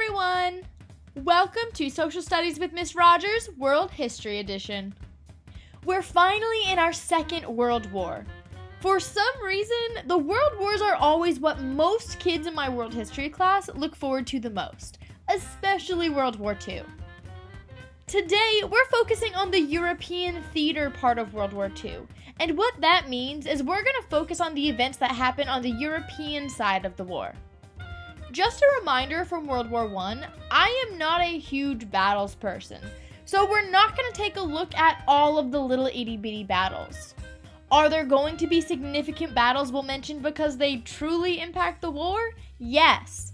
everyone! Welcome to Social Studies with Miss Rogers, World History Edition. We're finally in our Second World War. For some reason, the World Wars are always what most kids in my world history class look forward to the most, especially World War II. Today, we're focusing on the European theater part of World War II, and what that means is we're going to focus on the events that happen on the European side of the war. Just a reminder from World War I am not a huge battles person, so we're not going to take a look at all of the little itty-bitty battles. Are there going to be significant battles we'll mention because they truly impact the war? Yes.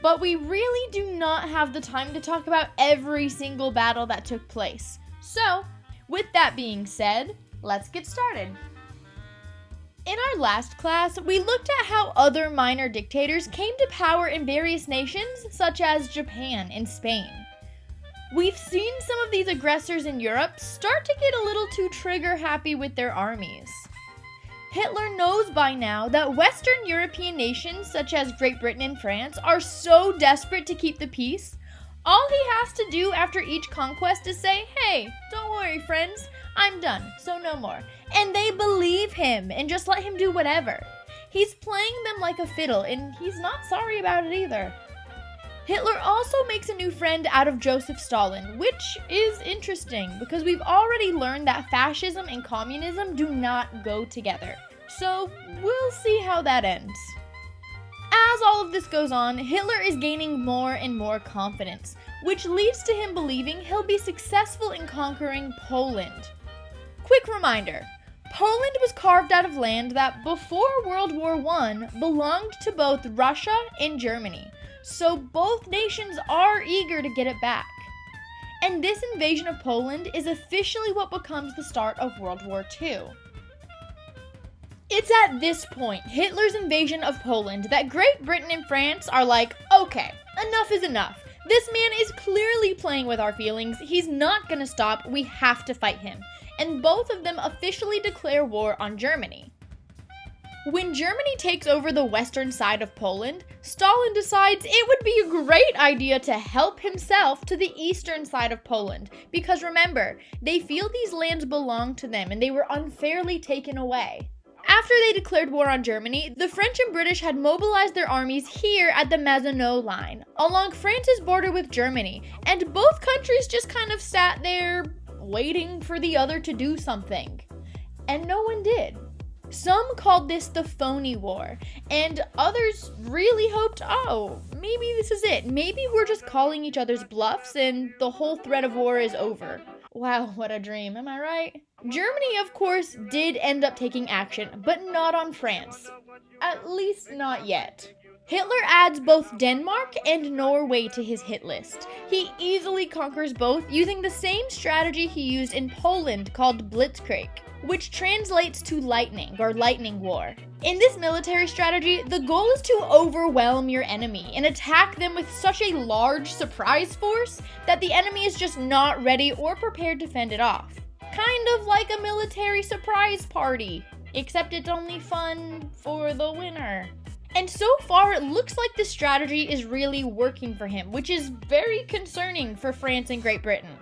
But we really do not have the time to talk about every single battle that took place. So, with that being said, let's get started. In our last class, we looked at how other minor dictators came to power in various nations, such as Japan and Spain. We've seen some of these aggressors in Europe start to get a little too trigger-happy with their armies. Hitler knows by now that Western European nations, such as Great Britain and France, are so desperate to keep the peace. All he has to do after each conquest is say, "Hey, don't worry, friends, I'm done, so no more." And they believe him and just let him do whatever. He's playing them like a fiddle, and he's not sorry about it either. Hitler also makes a new friend out of Joseph Stalin, which is interesting because we've already learned that fascism and communism do not go together. So we'll see how that ends. As all of this goes on, Hitler is gaining more and more confidence, which leads to him believing he'll be successful in conquering Poland. Quick reminder, Poland was carved out of land that before World War I belonged to both Russia and Germany, so both nations are eager to get it back. And this invasion of Poland is officially what becomes the start of World War II. It's at this point, Hitler's invasion of Poland, that Great Britain and France are like, okay, enough is enough. This man is clearly playing with our feelings. He's not gonna stop. We have to fight him. And both of them officially declare war on Germany. When Germany takes over the western side of Poland, Stalin decides it would be a great idea to help himself to the eastern side of Poland, because remember, they feel these lands belong to them and they were unfairly taken away. After they declared war on Germany, the French and British had mobilized their armies here at the Maginot Line, along France's border with Germany, and both countries just kind of sat there waiting for the other to do something. And no one did. Some called this the phony war, and others really hoped, oh, maybe this is it. Maybe we're just calling each other's bluffs and the whole threat of war is over. Wow, what a dream, am I right? Germany, of course, did end up taking action, but not on France. At least not yet. Hitler adds both Denmark and Norway to his hit list. He easily conquers both using the same strategy he used in Poland called Blitzkrieg, which translates to lightning or lightning war. In this military strategy, the goal is to overwhelm your enemy and attack them with such a large surprise force that the enemy is just not ready or prepared to fend it off. Kind of like a military surprise party, except it's only fun for the winner. And so far, it looks like this strategy is really working for him, which is very concerning for France and Great Britain.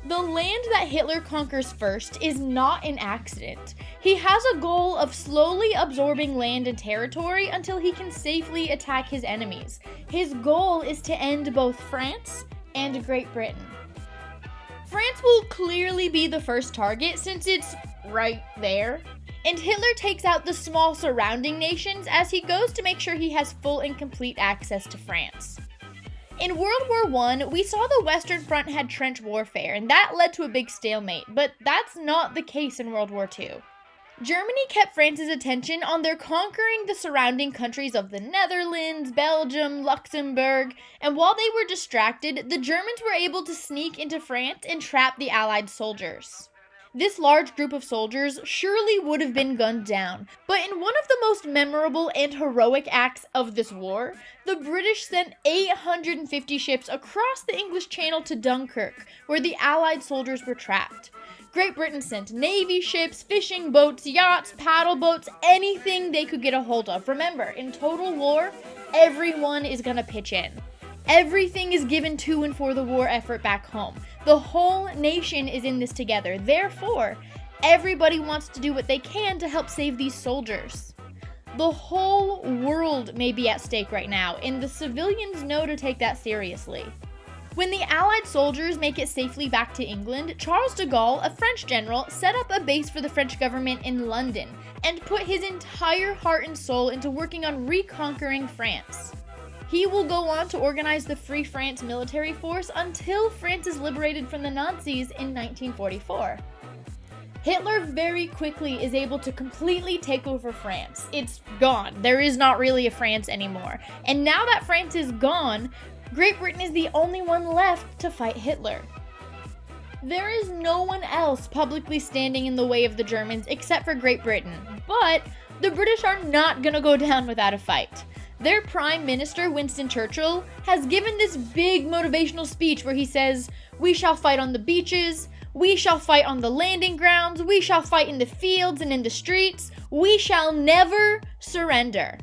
The land that Hitler conquers first is not an accident. He has a goal of slowly absorbing land and territory until he can safely attack his enemies. His goal is to end both France and Great Britain. France will clearly be the first target since it's right there. And Hitler takes out the small surrounding nations as he goes to make sure he has full and complete access to France. In World War I, we saw the Western Front had trench warfare, and that led to a big stalemate, but that's not the case in World War II. Germany kept France's attention on their conquering the surrounding countries of the Netherlands, Belgium, Luxembourg, and while they were distracted, the Germans were able to sneak into France and trap the Allied soldiers. This large group of soldiers surely would have been gunned down, but in one of the most memorable and heroic acts of this war, the British sent 850 ships across the English Channel to Dunkirk, where the Allied soldiers were trapped. Great Britain sent navy ships, fishing boats, yachts, paddle boats, anything they could get a hold of. Remember, in total war, everyone is gonna pitch in. Everything is given to and for the war effort back home. The whole nation is in this together. Therefore, everybody wants to do what they can to help save these soldiers. The whole world may be at stake right now, and the civilians know to take that seriously. When the Allied soldiers make it safely back to England, Charles de Gaulle, a French general, set up a base for the French government in London and put his entire heart and soul into working on reconquering France. He will go on to organize the Free France military force until France is liberated from the Nazis in 1944. Hitler very quickly is able to completely take over France. It's gone. There is not really a France anymore. And now that France is gone, Great Britain is the only one left to fight Hitler. There is no one else publicly standing in the way of the Germans except for Great Britain, but the British are not gonna go down without a fight. Their Prime Minister, Winston Churchill, has given this big motivational speech where he says, "We shall fight on the beaches, we shall fight on the landing grounds, we shall fight in the fields and in the streets, we shall never surrender."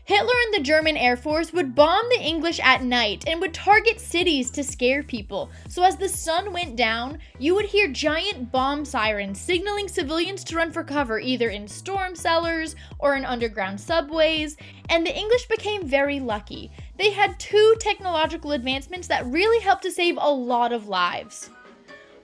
Hitler and the German Air Force would bomb the English at night and would target cities to scare people. So as the sun went down, you would hear giant bomb sirens signaling civilians to run for cover either in storm cellars or in underground subways, and the English became very lucky. They had 2 technological advancements that really helped to save a lot of lives.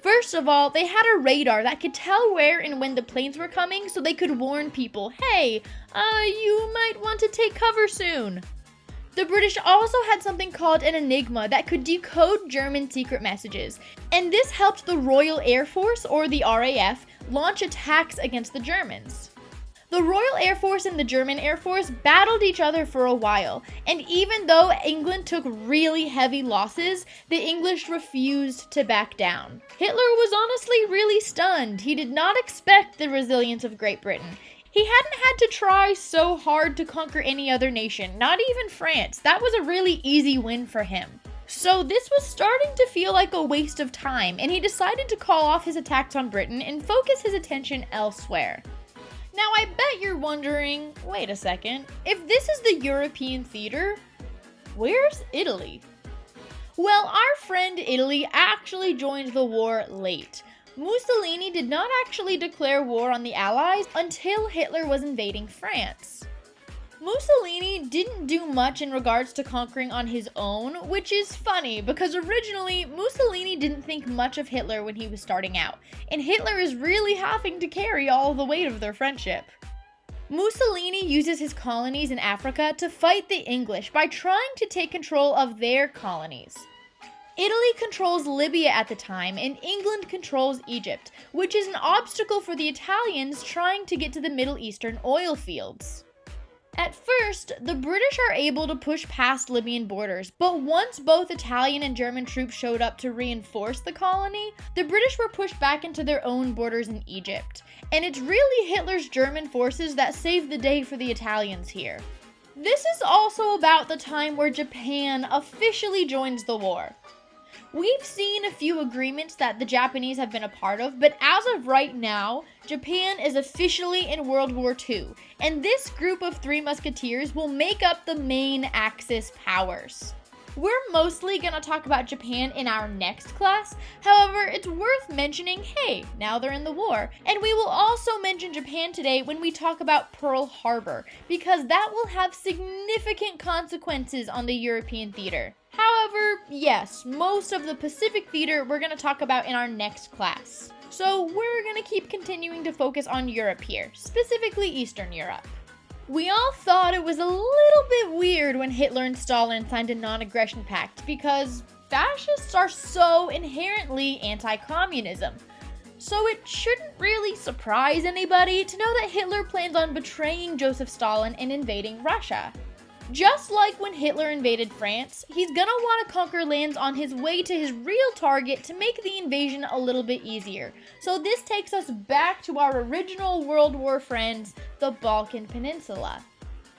First of all, they had a radar that could tell where and when the planes were coming so they could warn people, hey, you might want to take cover soon. The British also had something called an Enigma that could decode German secret messages, and this helped the Royal Air Force, or the RAF, launch attacks against the Germans. The Royal Air Force and the German Air Force battled each other for a while, and even though England took really heavy losses, the English refused to back down. Hitler was honestly really stunned. He did not expect the resilience of Great Britain. He hadn't had to try so hard to conquer any other nation, not even France. That was a really easy win for him. So this was starting to feel like a waste of time, and he decided to call off his attacks on Britain and focus his attention elsewhere. Now, I bet you're wondering, wait a second, if this is the European theater, where's Italy? Well, our friend Italy actually joined the war late. Mussolini did not actually declare war on the Allies until Hitler was invading France. Mussolini didn't do much in regards to conquering on his own, which is funny because originally Mussolini didn't think much of Hitler when he was starting out, and Hitler is really having to carry all the weight of their friendship. Mussolini uses his colonies in Africa to fight the English by trying to take control of their colonies. Italy controls Libya at the time, and England controls Egypt, which is an obstacle for the Italians trying to get to the Middle Eastern oil fields. At first, the British are able to push past Libyan borders, but once both Italian and German troops showed up to reinforce the colony, the British were pushed back into their own borders in Egypt. And it's really Hitler's German forces that saved the day for the Italians here. This is also about the time where Japan officially joins the war. We've seen a few agreements that the Japanese have been a part of, but as of right now, Japan is officially in World War II, and this group of 3 musketeers will make up the main Axis powers. We're mostly going to talk about Japan in our next class, however, it's worth mentioning, hey, now they're in the war. And we will also mention Japan today when we talk about Pearl Harbor, because that will have significant consequences on the European theater. However, yes, most of the Pacific theater we're going to talk about in our next class. So we're going to keep continuing to focus on Europe here, specifically Eastern Europe. We all thought it was a little bit weird when Hitler and Stalin signed a non-aggression pact because fascists are so inherently anti-communism. So it shouldn't really surprise anybody to know that Hitler plans on betraying Joseph Stalin and invading Russia. Just like when Hitler invaded France, he's gonna want to conquer lands on his way to his real target to make the invasion a little bit easier. So this takes us back to our original World War friends, the Balkan Peninsula.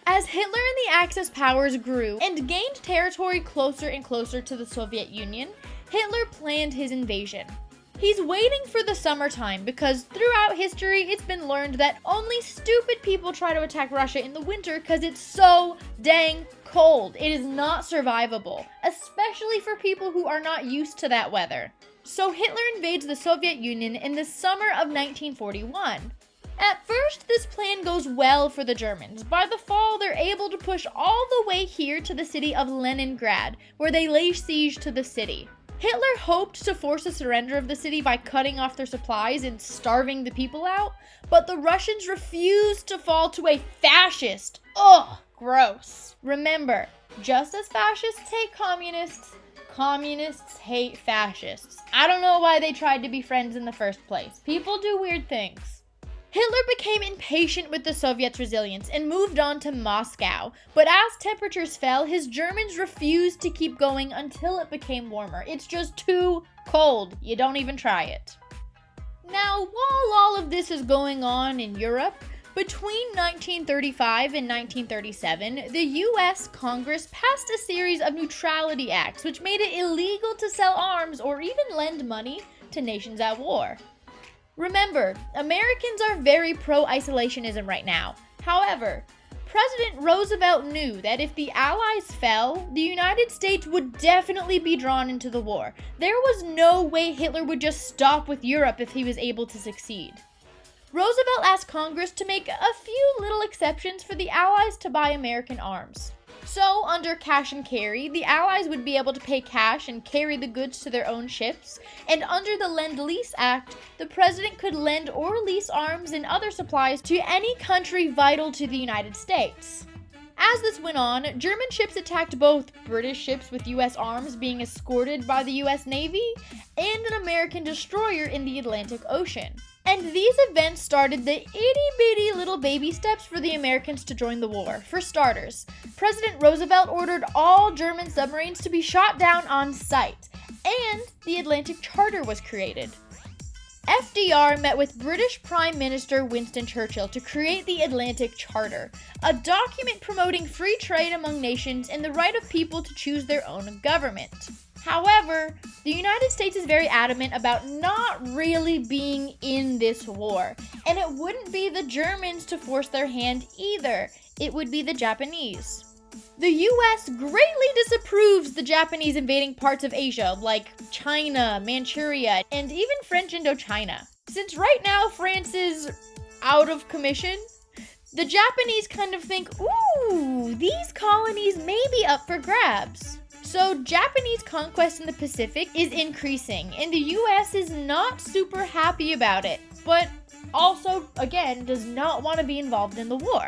As Hitler and the Axis powers grew and gained territory closer and closer to the Soviet Union, Hitler planned his invasion. He's waiting for the summertime because throughout history it's been learned that only stupid people try to attack Russia in the winter because it's so dang cold. It is not survivable, especially for people who are not used to that weather. So Hitler invades the Soviet Union in the summer of 1941. At first, this plan goes well for the Germans. By the fall, they're able to push all the way here to the city of Leningrad, where they lay siege to the city. Hitler hoped to force a surrender of the city by cutting off their supplies and starving the people out, but the Russians refused to fall to a fascist. Ugh, gross. Remember, just as fascists hate communists, communists hate fascists. I don't know why they tried to be friends in the first place. People do weird things. Hitler became impatient with the Soviets' resilience and moved on to Moscow, but as temperatures fell, his Germans refused to keep going until it became warmer. It's just too cold. You don't even try it. Now, while all of this is going on in Europe, between 1935 and 1937, the U.S. Congress passed a series of Neutrality Acts, which made it illegal to sell arms or even lend money to nations at war. Remember, Americans are very pro-isolationism right now. However, President Roosevelt knew that if the Allies fell, the United States would definitely be drawn into the war. There was no way Hitler would just stop with Europe if he was able to succeed. Roosevelt asked Congress to make a few little exceptions for the Allies to buy American arms. So, under cash and carry, the Allies would be able to pay cash and carry the goods to their own ships, and under the Lend-Lease Act, the president could lend or lease arms and other supplies to any country vital to the United States. As this went on, German ships attacked both British ships with U.S. arms being escorted by the U.S. Navy and an American destroyer in the Atlantic Ocean. And these events started the itty-bitty little baby steps for the Americans to join the war. For starters, President Roosevelt ordered all German submarines to be shot down on sight, and the Atlantic Charter was created. FDR met with British Prime Minister Winston Churchill to create the Atlantic Charter, a document promoting free trade among nations and the right of people to choose their own government. However, the United States is very adamant about not really being in this war, and it wouldn't be the Germans to force their hand either. It would be the Japanese. The US greatly disapproves the Japanese invading parts of Asia, like China, Manchuria, and even French Indochina. Since right now France is out of commission, the Japanese kind of think, ooh, these colonies may be up for grabs. So Japanese conquest in the Pacific is increasing, and the US is not super happy about it, but also, again, does not want to be involved in the war.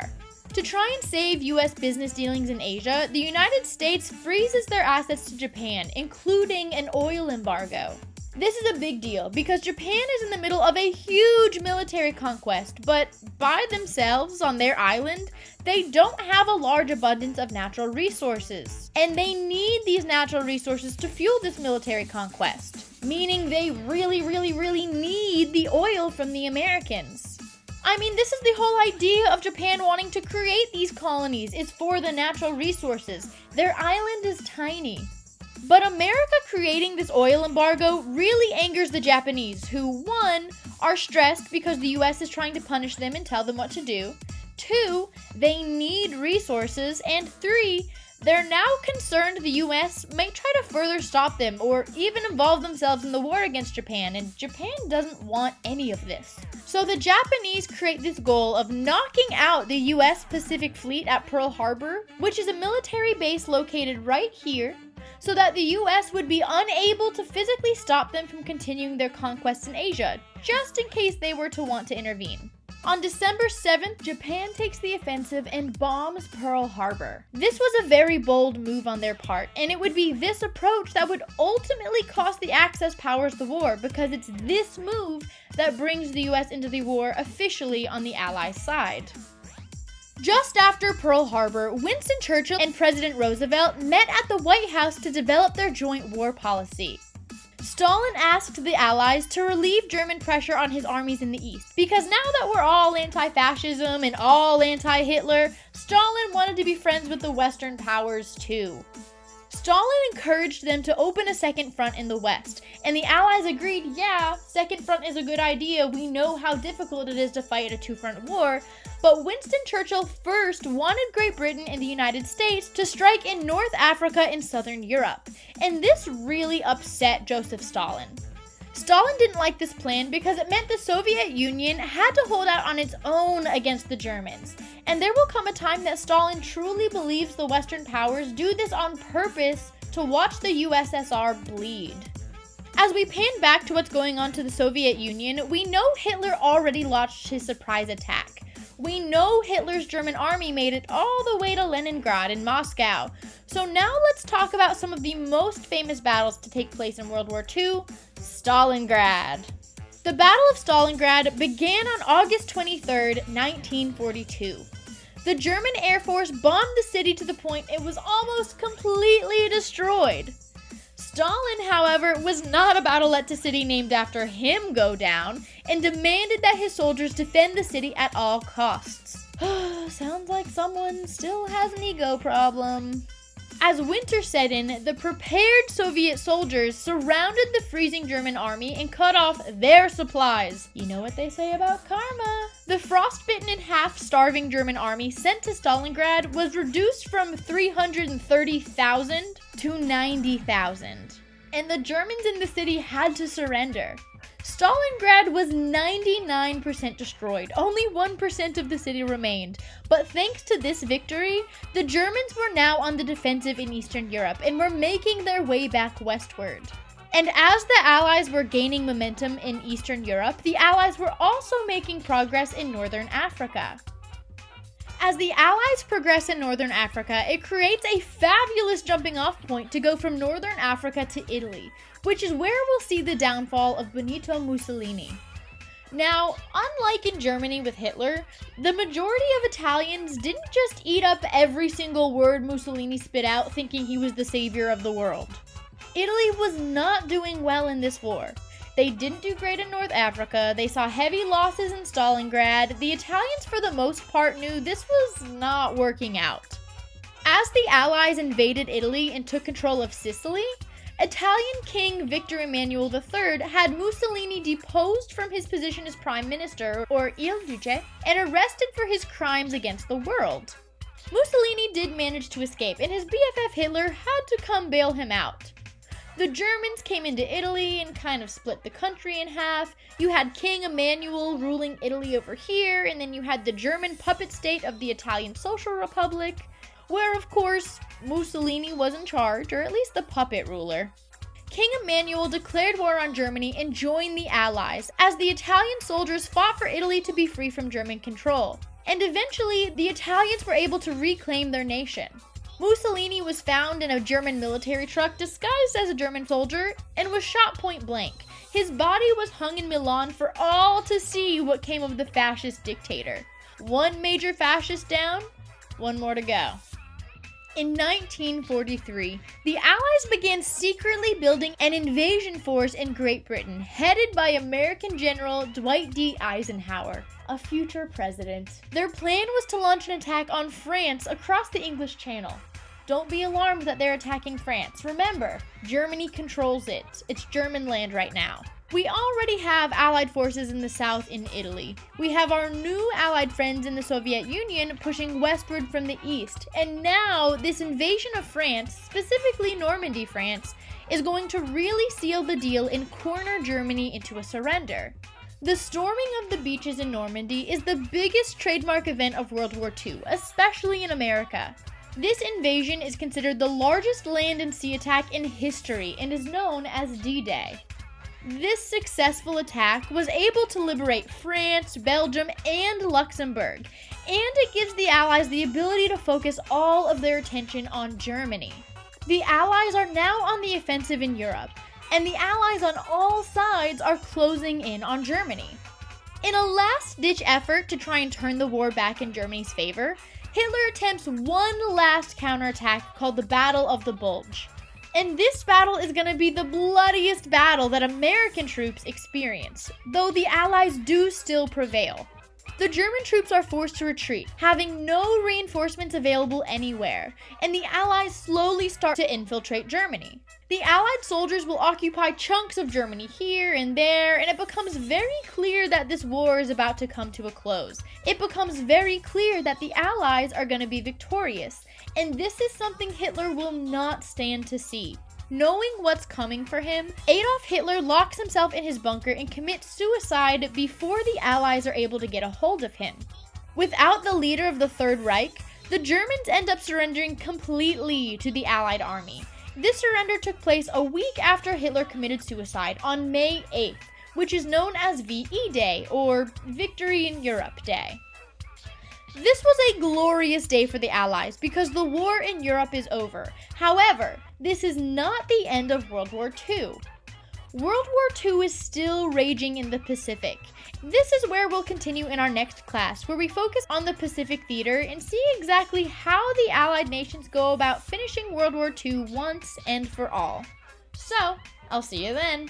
To try and save US business dealings in Asia, the United States freezes their assets to Japan, including an oil embargo. This is a big deal because Japan is in the middle of a huge military conquest, but by themselves on their island, they don't have a large abundance of natural resources. And they need these natural resources to fuel this military conquest, meaning they really need the oil from the Americans. I mean, this is the whole idea of Japan wanting to create these colonies, is for the natural resources. Their island is tiny. But America creating this oil embargo really angers the Japanese, who, 1, are stressed because the US is trying to punish them and tell them what to do, 2, they need resources, and 3, they're now concerned the US may try to further stop them or even involve themselves in the war against Japan, and Japan doesn't want any of this. So the Japanese create this goal of knocking out the US Pacific Fleet at Pearl Harbor, which is a military base located right here, so that the US would be unable to physically stop them from continuing their conquests in Asia, just in case they were to want to intervene. On December 7th, Japan takes the offensive and bombs Pearl Harbor. This was a very bold move on their part, and it would be this approach that would ultimately cost the Axis powers the war, because it's this move that brings the US into the war officially on the Allies' side. Just after Pearl Harbor, Winston Churchill and President Roosevelt met at the White House to develop their joint war policy. Stalin asked the Allies to relieve German pressure on his armies in the East, because now that we're all anti-fascism and all anti-Hitler, Stalin wanted to be friends with the Western powers too. Stalin encouraged them to open a second front in the west, and the Allies agreed, yeah, second front is a good idea, we know how difficult it is to fight a two-front war, but Winston Churchill first wanted Great Britain and the United States to strike in North Africa and Southern Europe, and this really upset Joseph Stalin. Stalin didn't like this plan because it meant the Soviet Union had to hold out on its own against the Germans. And there will come a time that Stalin truly believes the Western powers do this on purpose to watch the USSR bleed. As we pan back to what's going on to the Soviet Union, we know Hitler already launched his surprise attack. We know Hitler's German army made it all the way to Leningrad and Moscow. So now let's talk about some of the most famous battles to take place in World War II, Stalingrad. The Battle of Stalingrad began on August 23, 1942. The German Air Force bombed the city to the point it was almost completely destroyed. Stalin, however, was not about to let the city named after him go down and demanded that his soldiers defend the city at all costs. Sounds like someone still has an ego problem. As winter set in, the prepared Soviet soldiers surrounded the freezing German army and cut off their supplies. You know what they say about karma. The frostbitten and half-starving German army sent to Stalingrad was reduced from 330,000 to 90,000. And the Germans in the city had to surrender. Stalingrad was 99% destroyed. Only 1% of the city remained. But thanks to this victory, the Germans were now on the defensive in Eastern Europe and were making their way back westward. And as the Allies were gaining momentum in Eastern Europe, the Allies were also making progress in Northern Africa. As the Allies progress in Northern Africa, it creates a fabulous jumping-off point to go from Northern Africa to Italy, which is where we'll see the downfall of Benito Mussolini. Now, unlike in Germany with Hitler, the majority of Italians didn't just eat up every single word Mussolini spit out thinking he was the savior of the world. Italy was not doing well in this war. They didn't do great in North Africa, they saw heavy losses in Stalingrad. The Italians for the most part knew this was not working out. As the Allies invaded Italy and took control of Sicily, Italian King Victor Emmanuel III had Mussolini deposed from his position as Prime Minister, or Il Duce, and arrested for his crimes against the world. Mussolini did manage to escape, and his BFF Hitler had to come bail him out. The Germans came into Italy and kind of split the country in half. You had King Emmanuel ruling Italy over here, and then you had the German puppet state of the Italian Social Republic, where of course Mussolini was in charge, or at least the puppet ruler. King Emmanuel declared war on Germany and joined the Allies, as the Italian soldiers fought for Italy to be free from German control. And eventually, the Italians were able to reclaim their nation. Mussolini was found in a German military truck disguised as a German soldier and was shot point blank. His body was hung in Milan for all to see what came of the fascist dictator. One major fascist down, one more to go. In 1943, the Allies began secretly building an invasion force in Great Britain, headed by American General Dwight D. Eisenhower, a future president. Their plan was to launch an attack on France across the English Channel. Don't be alarmed that they're attacking France. Remember, Germany controls it. It's German land right now. We already have Allied forces in the south in Italy. We have our new Allied friends in the Soviet Union pushing westward from the east. And now, this invasion of France, specifically Normandy, France, is going to really seal the deal and corner Germany into a surrender. The storming of the beaches in Normandy is the biggest trademark event of World War II, especially in America. This invasion is considered the largest land and sea attack in history and is known as D-Day. This successful attack was able to liberate France, Belgium, and Luxembourg, and it gives the Allies the ability to focus all of their attention on Germany. The Allies are now on the offensive in Europe, and the Allies on all sides are closing in on Germany. In a last-ditch effort to try and turn the war back in Germany's favor, Hitler attempts one last counterattack called the Battle of the Bulge. And this battle is going to be the bloodiest battle that American troops experience, though the Allies do still prevail. the German troops are forced to retreat, having no reinforcements available anywhere, and the Allies slowly start to infiltrate Germany. The Allied soldiers will occupy chunks of Germany here and there, and it becomes very clear that this war is about to come to a close. It becomes very clear that the Allies are going to be victorious, and this is something Hitler will not stand to see. Knowing what's coming for him, Adolf Hitler locks himself in his bunker and commits suicide before the Allies are able to get a hold of him. Without the leader of the Third Reich, the Germans end up surrendering completely to the Allied army. This surrender took place a week after Hitler committed suicide on May 8th, which is known as VE Day, or Victory in Europe Day. This was a glorious day for the Allies because the war in Europe is over. However, this is not the end of World War II. World War II is still raging in the Pacific. This is where we'll continue in our next class, where we focus on the Pacific theater and see exactly how the Allied nations go about finishing World War II once and for all. So, I'll see you then.